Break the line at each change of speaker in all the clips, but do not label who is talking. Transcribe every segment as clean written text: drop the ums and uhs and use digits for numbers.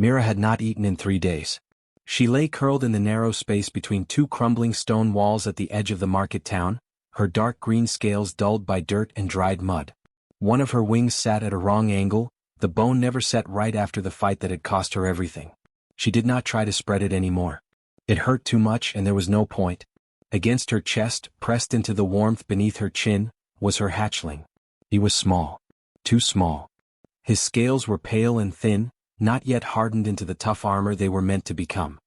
Mira had not eaten in 3 days. She lay curled in the narrow space between two crumbling stone walls at the edge of the market town, her dark green scales dulled by dirt and dried mud. One of her wings sat at a wrong angle, the bone never set right after the fight that had cost her everything. She did not try to spread it anymore. It hurt too much and there was no point. Against her chest, pressed into the warmth beneath her chin, was her hatchling. He was small. Too small. His scales were pale and thin, not yet hardened into the tough armor they were meant to become.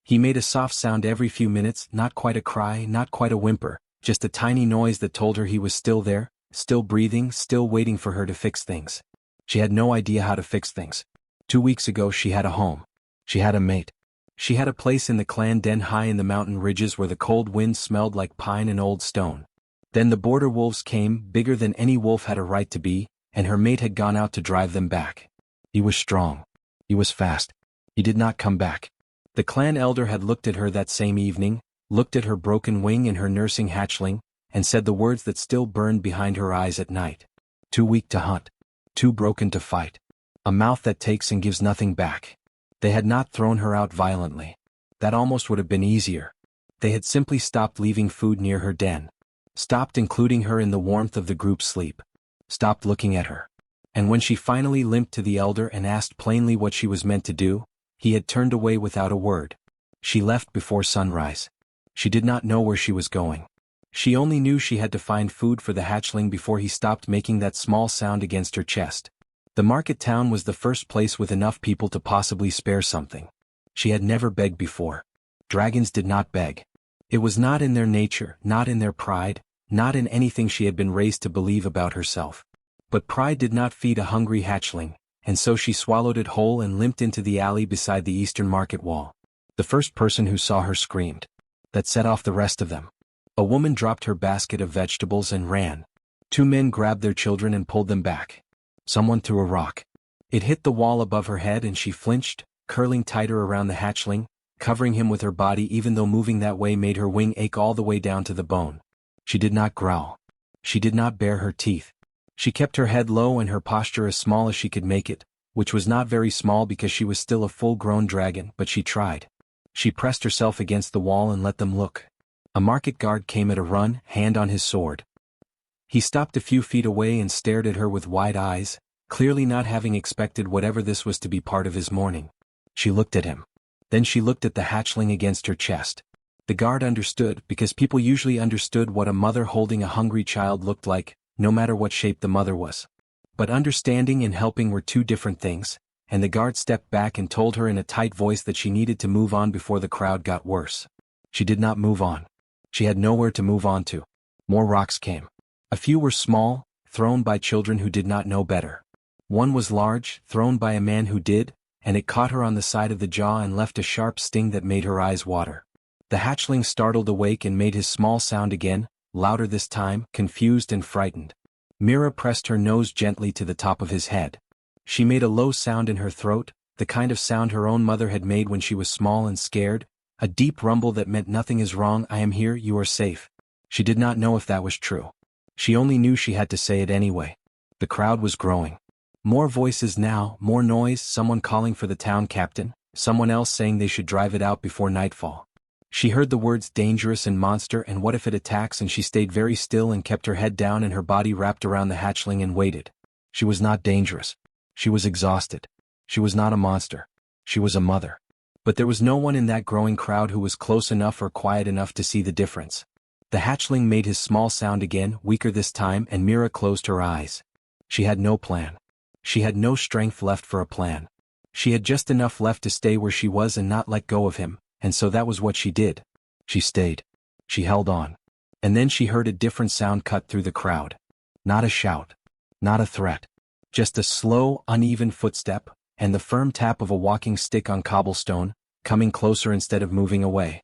He made a soft sound every few minutes, not quite a cry, not quite a whimper, just a tiny noise that told her he was still there, still breathing, still waiting for her to fix things. She had no idea how to fix things. 2 weeks ago she had a home. She had a mate. She had a place in the clan den high in the mountain ridges where the cold wind smelled like pine and old stone. Then the border wolves came, bigger than any wolf had a right to be, and her mate had gone out to drive them back. He was strong. He was fast. He did not come back. The clan elder had looked at her that same evening, looked at her broken wing and her nursing hatchling, and said the words that still burned behind her eyes at night. Too weak to hunt. Too broken to fight. A mouth that takes and gives nothing back. They had not thrown her out violently. That almost would have been easier. They had simply stopped leaving food near her den. Stopped including her in the warmth of the group's sleep. Stopped looking at her. And when she finally limped to the elder and asked plainly what she was meant to do, he had turned away without a word. She left before sunrise. She did not know where she was going. She only knew she had to find food for the hatchling before he stopped making that small sound against her chest. The market town was the first place with enough people to possibly spare something. She had never begged before. Dragons did not beg. It was not in their nature, not in their pride, not in anything she had been raised to believe about herself. But pride did not feed a hungry hatchling, and so she swallowed it whole and limped into the alley beside the eastern market wall. The first person who saw her screamed. That set off the rest of them. A woman dropped her basket of vegetables and ran. 2 men grabbed their children and pulled them back. Someone threw a rock. It hit the wall above her head and she flinched, curling tighter around the hatchling, covering him with her body even though moving that way made her wing ache all the way down to the bone. She did not growl. She did not bare her teeth. She kept her head low and her posture as small as she could make it, which was not very small because she was still a full-grown dragon, but she tried. She pressed herself against the wall and let them look. A market guard came at a run, hand on his sword. He stopped a few feet away and stared at her with wide eyes, clearly not having expected whatever this was to be part of his morning. She looked at him. Then she looked at the hatchling against her chest. The guard understood because people usually understood what a mother holding a hungry child looked like, no matter what shape the mother was. But understanding and helping were two different things, and the guard stepped back and told her in a tight voice that she needed to move on before the crowd got worse. She did not move on. She had nowhere to move on to. More rocks came. A few were small, thrown by children who did not know better. One was large, thrown by a man who did, and it caught her on the side of the jaw and left a sharp sting that made her eyes water. The hatchling startled awake and made his small sound again, louder this time, confused and frightened. Mira pressed her nose gently to the top of his head. She made a low sound in her throat, the kind of sound her own mother had made when she was small and scared, a deep rumble that meant nothing is wrong, I am here, you are safe. She did not know if that was true. She only knew she had to say it anyway. The crowd was growing. More voices now, more noise, someone calling for the town captain, someone else saying they should drive it out before nightfall. She heard the words dangerous and monster and what if it attacks, and she stayed very still and kept her head down and her body wrapped around the hatchling and waited. She was not dangerous. She was exhausted. She was not a monster. She was a mother. But there was no one in that growing crowd who was close enough or quiet enough to see the difference. The hatchling made his small sound again, weaker this time, and Mira closed her eyes. She had no plan. She had no strength left for a plan. She had just enough left to stay where she was and not let go of him, and so that was what she did. She stayed. She held on. And then she heard a different sound cut through the crowd. Not a shout. Not a threat. Just a slow, uneven footstep, and the firm tap of a walking stick on cobblestone, coming closer instead of moving away.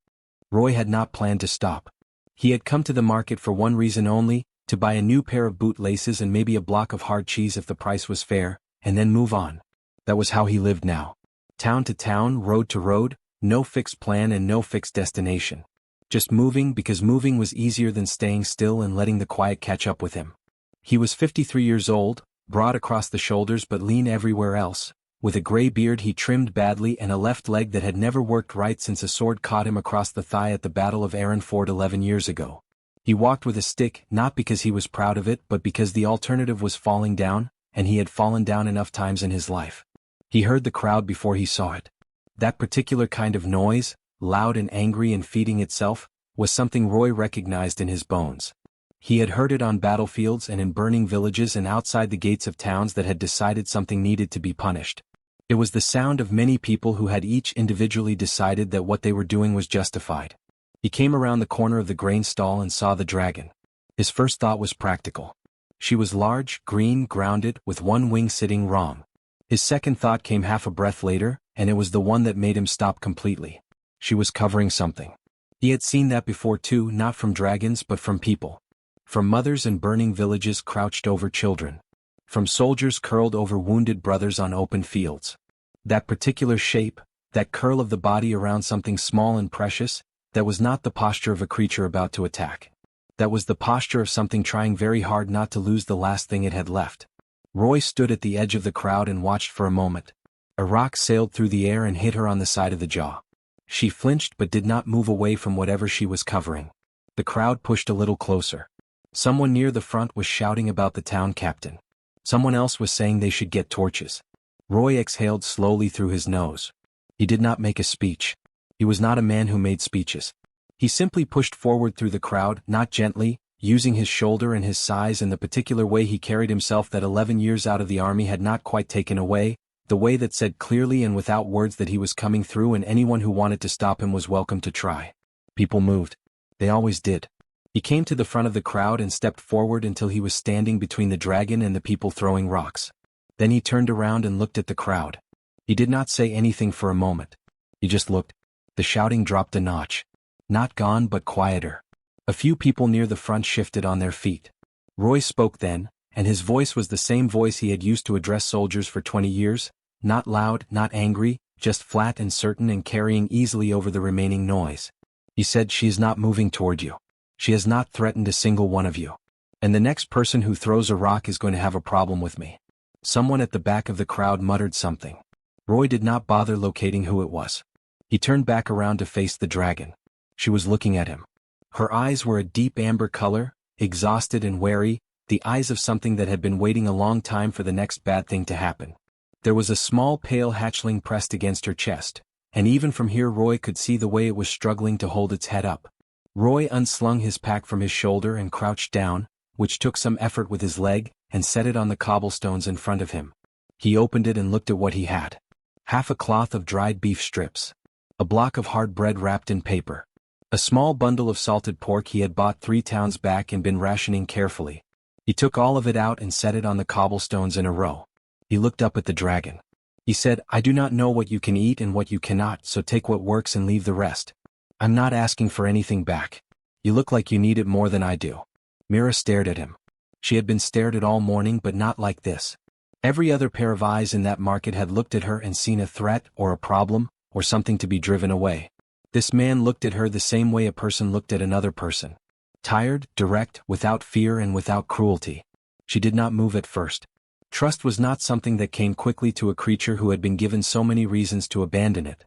Roy had not planned to stop. He had come to the market for one reason only, to buy a new pair of bootlaces and maybe a block of hard cheese if the price was fair, and then move on. That was how he lived now. Town to town, road to road, no fixed plan and no fixed destination. Just moving because moving was easier than staying still and letting the quiet catch up with him. He was 53 years old, broad across the shoulders but lean everywhere else, With a gray beard he trimmed badly and a left leg that had never worked right since a sword caught him across the thigh at the Battle of Ford 11 years ago. He walked with a stick, not because he was proud of it but because the alternative was falling down, and he had fallen down enough times in his life. He heard the crowd before he saw it. That particular kind of noise, loud and angry and feeding itself, was something Roy recognized in his bones. He had heard it on battlefields and in burning villages and outside the gates of towns that had decided something needed to be punished. It was the sound of many people who had each individually decided that what they were doing was justified. He came around the corner of the grain stall and saw the dragon. His first thought was practical. She was large, green, grounded, with one wing sitting wrong. His second thought came half a breath later, and it was the one that made him stop completely. She was covering something. He had seen that before too, not from dragons but from people. From mothers in burning villages crouched over children. From soldiers curled over wounded brothers on open fields. That particular shape, that curl of the body around something small and precious, that was not the posture of a creature about to attack. That was the posture of something trying very hard not to lose the last thing it had left. Roy stood at the edge of the crowd and watched for a moment. A rock sailed through the air and hit her on the side of the jaw. She flinched but did not move away from whatever she was covering. The crowd pushed a little closer. Someone near the front was shouting about the town captain. Someone else was saying they should get torches. Roy exhaled slowly through his nose. He did not make a speech. He was not a man who made speeches. He simply pushed forward through the crowd, not gently, using his shoulder and his size and the particular way he carried himself that 11 years out of the army had not quite taken away, the way that said clearly and without words that he was coming through and anyone who wanted to stop him was welcome to try. People moved. They always did. He came to the front of the crowd and stepped forward until he was standing between the dragon and the people throwing rocks. Then he turned around and looked at the crowd. He did not say anything for a moment. He just looked. The shouting dropped a notch. Not gone but quieter. A few people near the front shifted on their feet. Roy spoke then, and his voice was the same voice he had used to address soldiers for 20 years, not loud, not angry, just flat and certain and carrying easily over the remaining noise. He said, "She is not moving toward you. She has not threatened a single one of you. And the next person who throws a rock is going to have a problem with me." Someone at the back of the crowd muttered something. Roy did not bother locating who it was. He turned back around to face the dragon. She was looking at him. Her eyes were a deep amber color, exhausted and wary, the eyes of something that had been waiting a long time for the next bad thing to happen. There was a small pale hatchling pressed against her chest, and even from here Roy could see the way it was struggling to hold its head up. Roy unslung his pack from his shoulder and crouched down, which took some effort with his leg, and set it on the cobblestones in front of him. He opened it and looked at what he had. Half a cloth of dried beef strips. A block of hard bread wrapped in paper. A small bundle of salted pork he had bought 3 towns back and been rationing carefully. He took all of it out and set it on the cobblestones in a row. He looked up at the dragon. He said, "I do not know what you can eat and what you cannot, so take what works and leave the rest. I'm not asking for anything back. You look like you need it more than I do." Mira stared at him. She had been stared at all morning but not like this. Every other pair of eyes in that market had looked at her and seen a threat or a problem, or something to be driven away. This man looked at her the same way a person looked at another person. Tired, direct, without fear and without cruelty. She did not move at first. Trust was not something that came quickly to a creature who had been given so many reasons to abandon it.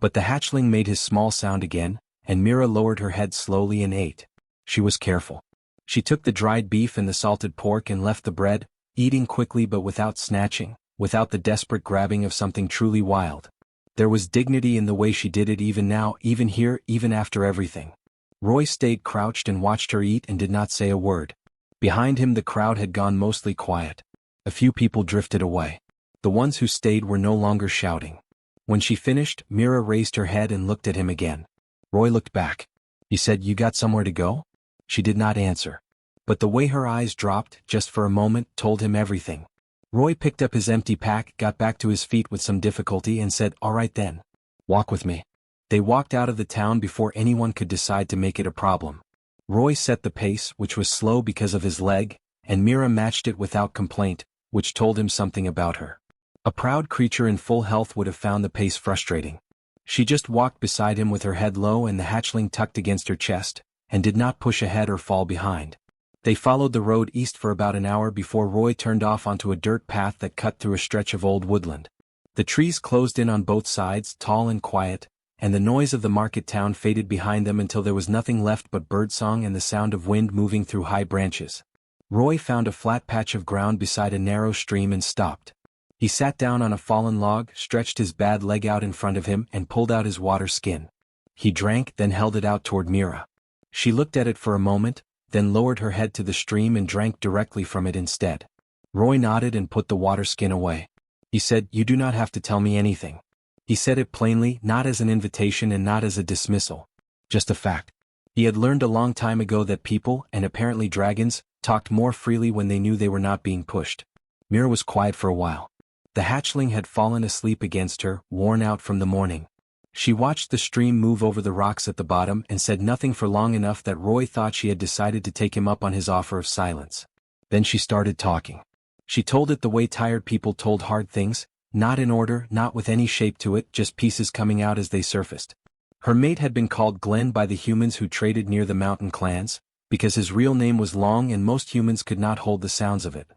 But the hatchling made his small sound again, and Mira lowered her head slowly and ate. She was careful. She took the dried beef and the salted pork and left the bread, eating quickly but without snatching, without the desperate grabbing of something truly wild. There was dignity in the way she did it even now, even here, even after everything. Roy stayed crouched and watched her eat and did not say a word. Behind him the crowd had gone mostly quiet. A few people drifted away. The ones who stayed were no longer shouting. When she finished, Mira raised her head and looked at him again. Roy looked back. He said, "You got somewhere to go?" She did not answer. But the way her eyes dropped, just for a moment, told him everything. Roy picked up his empty pack, got back to his feet with some difficulty and said, "All right then. Walk with me." They walked out of the town before anyone could decide to make it a problem. Roy set the pace, which was slow because of his leg, and Mira matched it without complaint, which told him something about her. A proud creature in full health would have found the pace frustrating. She just walked beside him with her head low and the hatchling tucked against her chest, and did not push ahead or fall behind. They followed the road east for about an hour before Roy turned off onto a dirt path that cut through a stretch of old woodland. The trees closed in on both sides, tall and quiet, and the noise of the market town faded behind them until there was nothing left but birdsong and the sound of wind moving through high branches. Roy found a flat patch of ground beside a narrow stream and stopped. He sat down on a fallen log, stretched his bad leg out in front of him and pulled out his water skin. He drank, then held it out toward Mira. She looked at it for a moment, then lowered her head to the stream and drank directly from it instead. Roy nodded and put the water skin away. He said, "You do not have to tell me anything." He said it plainly, not as an invitation and not as a dismissal. Just a fact. He had learned a long time ago that people, and apparently dragons, talked more freely when they knew they were not being pushed. Mira was quiet for a while. The hatchling had fallen asleep against her, worn out from the morning. She watched the stream move over the rocks at the bottom and said nothing for long enough that Roy thought she had decided to take him up on his offer of silence. Then she started talking. She told it the way tired people told hard things, not in order, not with any shape to it, just pieces coming out as they surfaced. Her mate had been called Glenn by the humans who traded near the mountain clans, because his real name was long and most humans could not hold the sounds of it.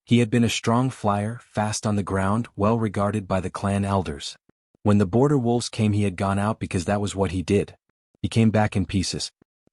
He had been a strong flyer, fast on the ground, well regarded by the clan elders. When the border wolves came he had gone out because that was what he did. He came back in pieces.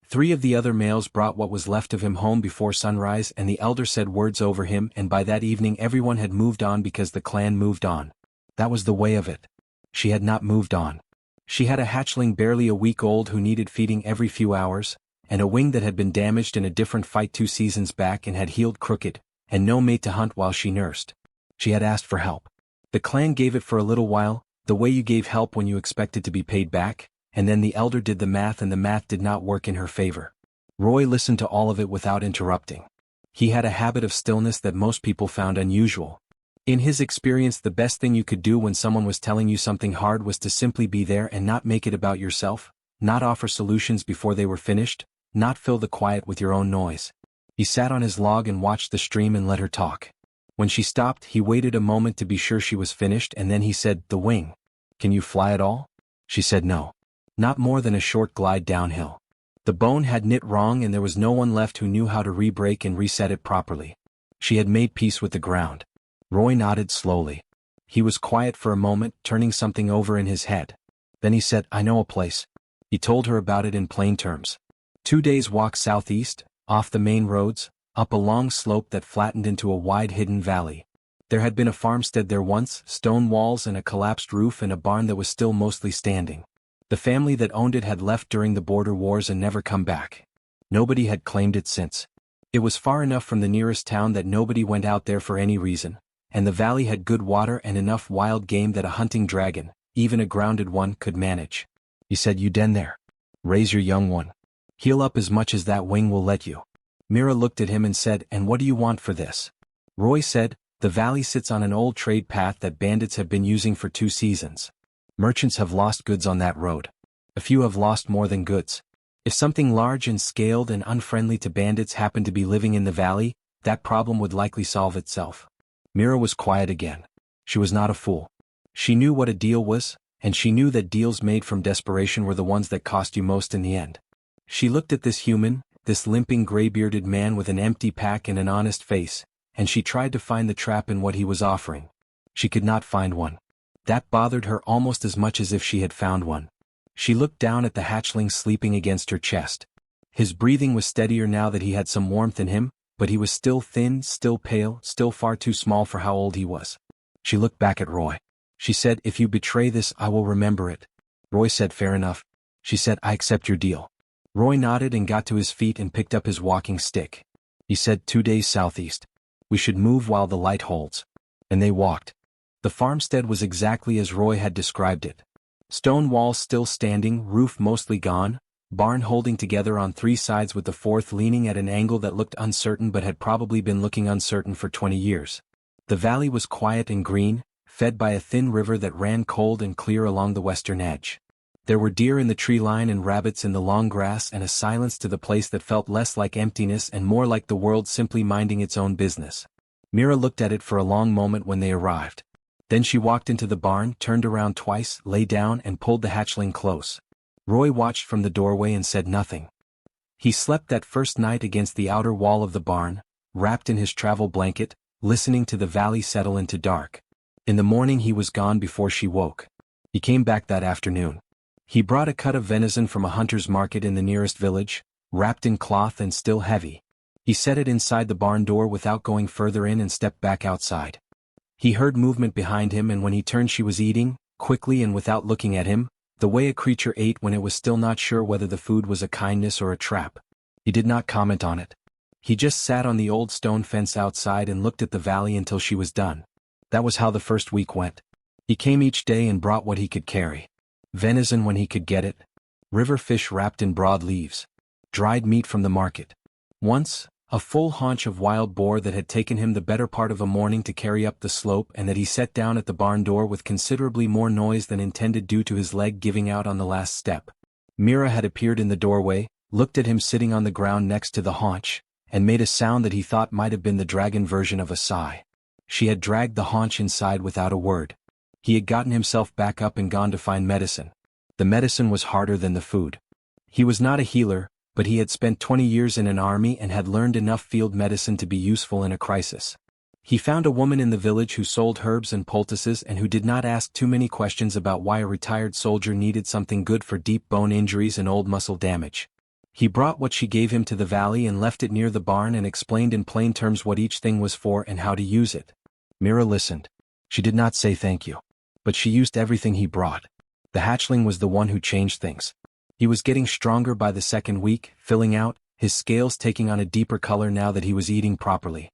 3 of the other males brought what was left of him home before sunrise and the elder said words over him and by that evening everyone had moved on because the clan moved on. That was the way of it. She had not moved on. She had a hatchling barely a week old who needed feeding every few hours, and a wing that had been damaged in a different fight 2 seasons back and had healed crooked, and no mate to hunt while she nursed. She had asked for help. The clan gave it for a little while, the way you gave help when you expected to be paid back, and then the elder did the math and the math did not work in her favor. Roy listened to all of it without interrupting. He had a habit of stillness that most people found unusual. In his experience, the best thing you could do when someone was telling you something hard was to simply be there and not make it about yourself, not offer solutions before they were finished, not fill the quiet with your own noise. He sat on his log and watched the stream and let her talk. When she stopped, he waited a moment to be sure she was finished and then he said, "The wing. Can you fly at all?" She said no. Not more than a short glide downhill. The bone had knit wrong and there was no one left who knew how to re-break and reset it properly. She had made peace with the ground. Roy nodded slowly. He was quiet for a moment, turning something over in his head. Then he said, "I know a place." He told her about it in plain terms. 2 days' walk southeast, off the main roads, up a long slope that flattened into a wide hidden valley. There had been a farmstead there once, stone walls and a collapsed roof and a barn that was still mostly standing. The family that owned it had left during the border wars and never come back. Nobody had claimed it since. It was far enough from the nearest town that nobody went out there for any reason, and the valley had good water and enough wild game that a hunting dragon, even a grounded one, could manage. He said, "You den there. Raise your young one. Heal up as much as that wing will let you." Mira looked at him and said, "And what do you want for this?" Roy said, "The valley sits on an old trade path that bandits have been using for 2 seasons. Merchants have lost goods on that road. A few have lost more than goods. If something large and scaled and unfriendly to bandits happened to be living in the valley, that problem would likely solve itself." Mira was quiet again. She was not a fool. She knew what a deal was, and she knew that deals made from desperation were the ones that cost you most in the end. She looked at this human, this limping gray-bearded man with an empty pack and an honest face, and she tried to find the trap in what he was offering. She could not find one. That bothered her almost as much as if she had found one. She looked down at the hatchling sleeping against her chest. His breathing was steadier now that he had some warmth in him, but he was still thin, still pale, still far too small for how old he was. She looked back at Roy. She said, "If you betray this, I will remember it." Roy said, "Fair enough." She said, "I accept your deal." Roy nodded and got to his feet and picked up his walking stick. He said, 2 days southeast. We should move while the light holds." And they walked. The farmstead was exactly as Roy had described it. Stone walls still standing, roof mostly gone, barn holding together on 3 sides with the 4th leaning at an angle that looked uncertain but had probably been looking uncertain for 20 years. The valley was quiet and green, fed by a thin river that ran cold and clear along the western edge. There were deer in the tree line and rabbits in the long grass and a silence to the place that felt less like emptiness and more like the world simply minding its own business. Mira looked at it for a long moment when they arrived. Then she walked into the barn, turned around twice, lay down and pulled the hatchling close. Roy watched from the doorway and said nothing. He slept that first night against the outer wall of the barn, wrapped in his travel blanket, listening to the valley settle into dark. In the morning he was gone before she woke. He came back that afternoon. He brought a cut of venison from a hunter's market in the nearest village, wrapped in cloth and still heavy. He set it inside the barn door without going further in and stepped back outside. He heard movement behind him, and when he turned she was eating, quickly and without looking at him, the way a creature ate when it was still not sure whether the food was a kindness or a trap. He did not comment on it. He just sat on the old stone fence outside and looked at the valley until she was done. That was how the first week went. He came each day and brought what he could carry. Venison when he could get it. River fish wrapped in broad leaves. Dried meat from the market. Once, a full haunch of wild boar that had taken him the better part of a morning to carry up the slope and that he set down at the barn door with considerably more noise than intended due to his leg giving out on the last step. Mira had appeared in the doorway, looked at him sitting on the ground next to the haunch, and made a sound that he thought might have been the dragon version of a sigh. She had dragged the haunch inside without a word. He had gotten himself back up and gone to find medicine. The medicine was harder than the food. He was not a healer, but he had spent 20 years in an army and had learned enough field medicine to be useful in a crisis. He found a woman in the village who sold herbs and poultices and who did not ask too many questions about why a retired soldier needed something good for deep bone injuries and old muscle damage. He brought what she gave him to the valley and left it near the barn and explained in plain terms what each thing was for and how to use it. Mira listened. She did not say thank you. But she used everything he brought. The hatchling was the one who changed things. He was getting stronger by the second week, filling out, his scales taking on a deeper color now that he was eating properly.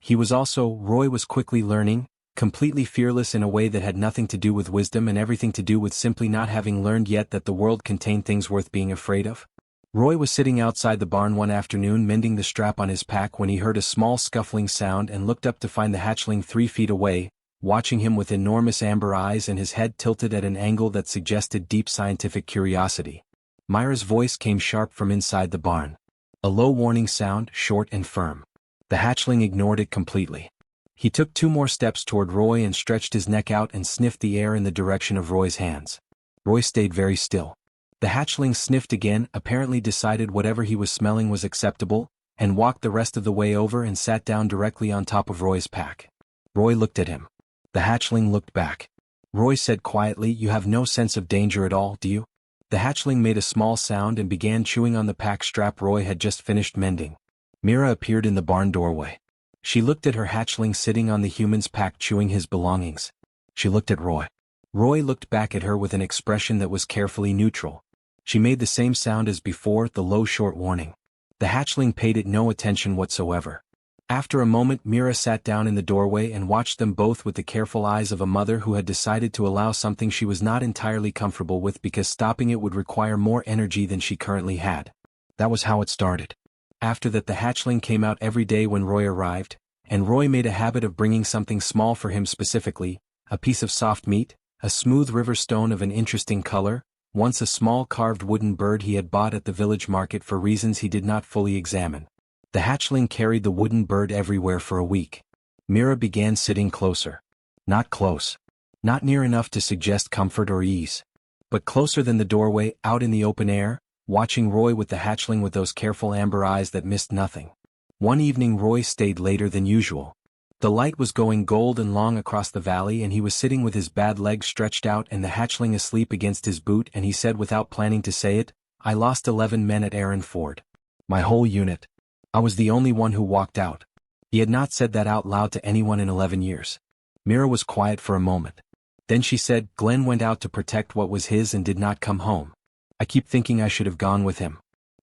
Roy was quickly learning, completely fearless in a way that had nothing to do with wisdom and everything to do with simply not having learned yet that the world contained things worth being afraid of. Roy was sitting outside the barn one afternoon mending the strap on his pack when he heard a small scuffling sound and looked up to find the hatchling 3 feet away, watching him with enormous amber eyes and his head tilted at an angle that suggested deep scientific curiosity. Myra's voice came sharp from inside the barn. A low warning sound, short and firm. The hatchling ignored it completely. He took 2 more steps toward Roy and stretched his neck out and sniffed the air in the direction of Roy's hands. Roy stayed very still. The hatchling sniffed again, apparently decided whatever he was smelling was acceptable, and walked the rest of the way over and sat down directly on top of Roy's pack. Roy looked at him. The hatchling looked back. Roy said quietly, "You have no sense of danger at all, do you?" The hatchling made a small sound and began chewing on the pack strap Roy had just finished mending. Mira appeared in the barn doorway. She looked at her hatchling sitting on the human's pack chewing his belongings. She looked at Roy. Roy looked back at her with an expression that was carefully neutral. She made the same sound as before, the low short warning. The hatchling paid it no attention whatsoever. After a moment Mira sat down in the doorway and watched them both with the careful eyes of a mother who had decided to allow something she was not entirely comfortable with because stopping it would require more energy than she currently had. That was how it started. After that the hatchling came out every day when Roy arrived, and Roy made a habit of bringing something small for him specifically, a piece of soft meat, a smooth river stone of an interesting color, once a small carved wooden bird he had bought at the village market for reasons he did not fully examine. The hatchling carried the wooden bird everywhere for a week. Mira began sitting closer. Not close. Not near enough to suggest comfort or ease. But closer than the doorway, out in the open air, watching Roy with the hatchling with those careful amber eyes that missed nothing. One evening Roy stayed later than usual. The light was going gold and long across the valley and he was sitting with his bad leg stretched out and the hatchling asleep against his boot, and he said without planning to say it, "I lost 11 men at Aaron Ford. My whole unit. I was the only one who walked out." He had not said that out loud to anyone in 11 years. Mira was quiet for a moment. Then she said, "Glenn went out to protect what was his and did not come home. I keep thinking I should have gone with him."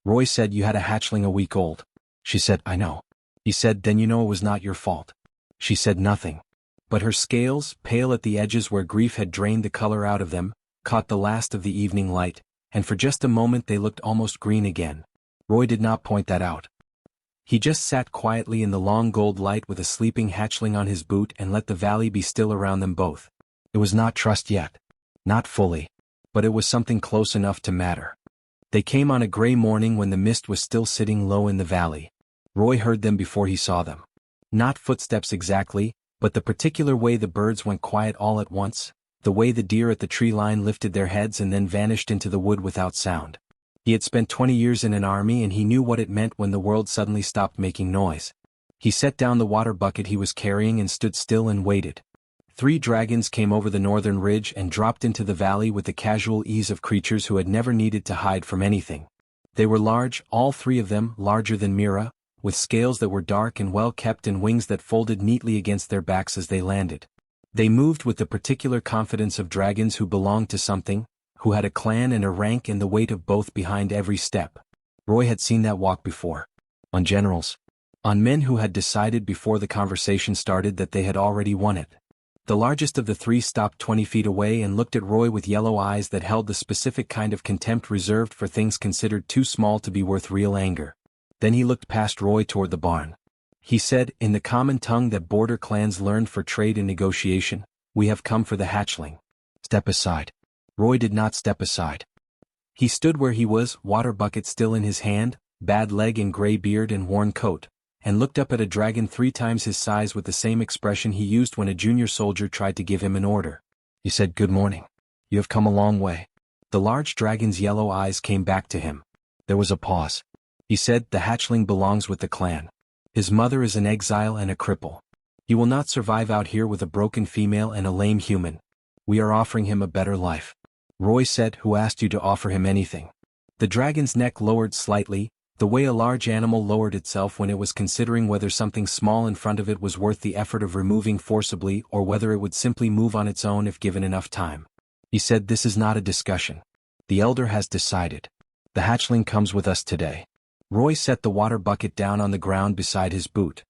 Roy said, "You had a hatchling a week old." She said, "I know." He said, "Then you know it was not your fault." She said nothing. But her scales, pale at the edges where grief had drained the color out of them, caught the last of the evening light, and for just a moment they looked almost green again. Roy did not point that out. He just sat quietly in the long gold light with a sleeping hatchling on his boot and let the valley be still around them both. It was not trust yet. Not fully. But it was something close enough to matter. They came on a gray morning when the mist was still sitting low in the valley. Roy heard them before he saw them. Not footsteps exactly, but the particular way the birds went quiet all at once, the way the deer at the tree line lifted their heads and then vanished into the wood without sound. He had spent 20 years in an army and he knew what it meant when the world suddenly stopped making noise. He set down the water bucket he was carrying and stood still and waited. 3 dragons came over the northern ridge and dropped into the valley with the casual ease of creatures who had never needed to hide from anything. They were large, all 3 of them larger than Mira, with scales that were dark and well kept and wings that folded neatly against their backs as they landed. They moved with the particular confidence of dragons who belonged to something, who had a clan and a rank and the weight of both behind every step. Roy had seen that walk before. On generals. On men who had decided before the conversation started that they had already won it. The largest of the 3 stopped 20 feet away and looked at Roy with yellow eyes that held the specific kind of contempt reserved for things considered too small to be worth real anger. Then he looked past Roy toward the barn. He said, in the common tongue that border clans learned for trade and negotiation, "We have come for the hatchling. Step aside." Roy did not step aside. He stood where he was, water bucket still in his hand, bad leg and gray beard and worn coat, and looked up at a dragon 3 times his size with the same expression he used when a junior soldier tried to give him an order. He said, "Good morning. You have come a long way." The large dragon's yellow eyes came back to him. There was a pause. He said, "The hatchling belongs with the clan. His mother is an exile and a cripple. He will not survive out here with a broken female and a lame human. We are offering him a better life." Roy said, "Who asked you to offer him anything?" The dragon's neck lowered slightly, the way a large animal lowered itself when it was considering whether something small in front of it was worth the effort of removing forcibly or whether it would simply move on its own if given enough time. He said, "This is not a discussion. The elder has decided. The hatchling comes with us today." Roy set the water bucket down on the ground beside his boot.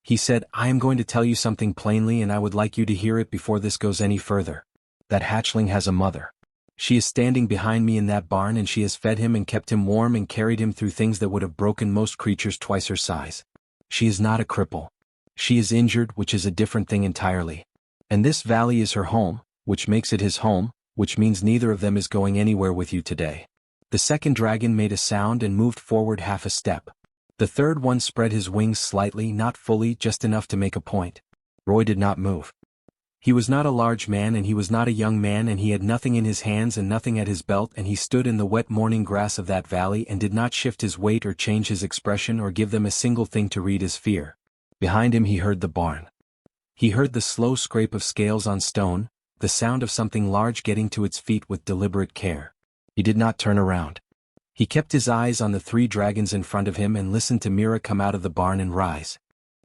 He said, "I am going to tell you something plainly and I would like you to hear it before this goes any further. That hatchling has a mother. She is standing behind me in that barn and she has fed him and kept him warm and carried him through things that would have broken most creatures twice her size. She is not a cripple. She is injured, which is a different thing entirely. And this valley is her home, which makes it his home, which means neither of them is going anywhere with you today." The second dragon made a sound and moved forward half a step. The third one spread his wings slightly, not fully, just enough to make a point. Roy did not move. He was not a large man and he was not a young man and he had nothing in his hands and nothing at his belt and he stood in the wet morning grass of that valley and did not shift his weight or change his expression or give them a single thing to read as fear. Behind him he heard the barn. He heard the slow scrape of scales on stone, the sound of something large getting to its feet with deliberate care. He did not turn around. He kept his eyes on the 3 dragons in front of him and listened to Mira come out of the barn and rise.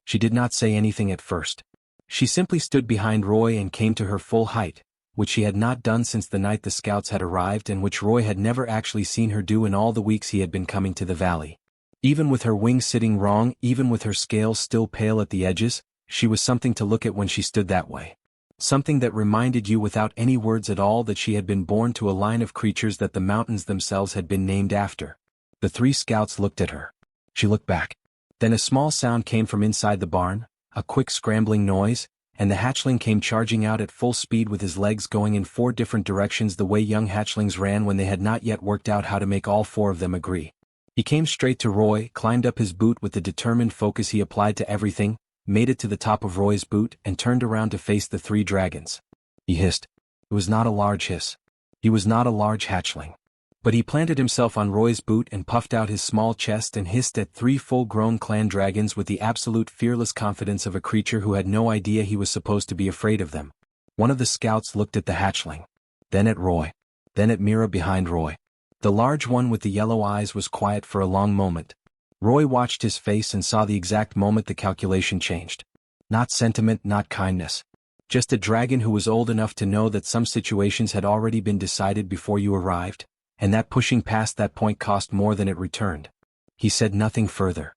She did not say anything at first. She simply stood behind Roy and came to her full height, which she had not done since the night the scouts had arrived and which Roy had never actually seen her do in all the weeks he had been coming to the valley. Even with her wings sitting wrong, even with her scales still pale at the edges, she was something to look at when she stood that way. Something that reminded you without any words at all that she had been born to a line of creatures that the mountains themselves had been named after. The 3 scouts looked at her. She looked back. Then a small sound came from inside the barn, a quick scrambling noise, and the hatchling came charging out at full speed with his legs going in 4 different directions the way young hatchlings ran when they had not yet worked out how to make all 4 of them agree. He came straight to Roy, climbed up his boot with the determined focus he applied to everything, made it to the top of Roy's boot and turned around to face the 3 dragons. He hissed. It was not a large hiss. He was not a large hatchling. But he planted himself on Roy's boot and puffed out his small chest and hissed at 3 full-grown clan dragons with the absolute fearless confidence of a creature who had no idea he was supposed to be afraid of them. One of the scouts looked at the hatchling. Then at Roy. Then at Mira behind Roy. The large one with the yellow eyes was quiet for a long moment. Roy watched his face and saw the exact moment the calculation changed. Not sentiment, not kindness. Just a dragon who was old enough to know that some situations had already been decided before you arrived, and that pushing past that point cost more than it returned. He said nothing further.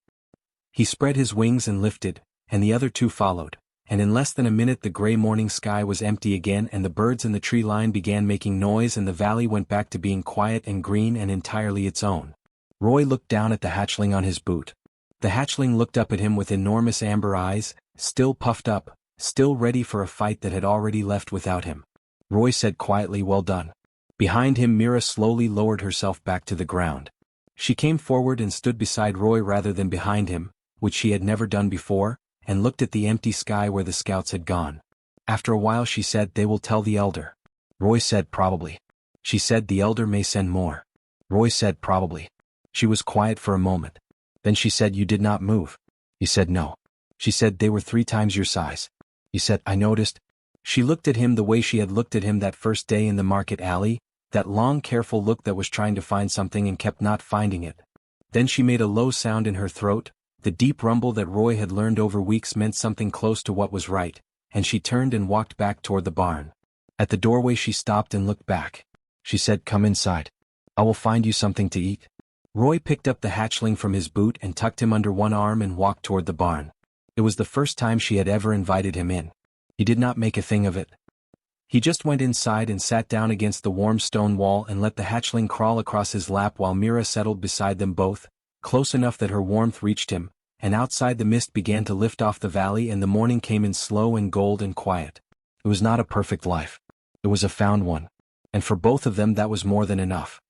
He spread his wings and lifted, and the other 2 followed, and in less than a minute the gray morning sky was empty again and the birds in the tree line began making noise and the valley went back to being quiet and green and entirely its own. Roy looked down at the hatchling on his boot. The hatchling looked up at him with enormous amber eyes, still puffed up, still ready for a fight that had already left without him. Roy said quietly, "Well done." Behind him Mira slowly lowered herself back to the ground. She came forward and stood beside Roy rather than behind him, which she had never done before, and looked at the empty sky where the scouts had gone. After a while she said, "They will tell the elder." Roy said, "Probably." She said, "The elder may send more." Roy said, "Probably." She was quiet for a moment. Then she said, "You did not move." He said, "No." She said, "They were 3 times your size." He said, "I noticed." She looked at him the way she had looked at him that first day in the market alley, that long careful look that was trying to find something and kept not finding it. Then she made a low sound in her throat, the deep rumble that Roy had learned over weeks meant something close to what was right, and she turned and walked back toward the barn. At the doorway she stopped and looked back. She said, "Come inside. I will find you something to eat." Roy picked up the hatchling from his boot and tucked him under one arm and walked toward the barn. It was the first time she had ever invited him in. He did not make a thing of it. He just went inside and sat down against the warm stone wall and let the hatchling crawl across his lap while Mira settled beside them both, close enough that her warmth reached him, and outside the mist began to lift off the valley and the morning came in slow and gold and quiet. It was not a perfect life. It was a found one. And for both of them that was more than enough.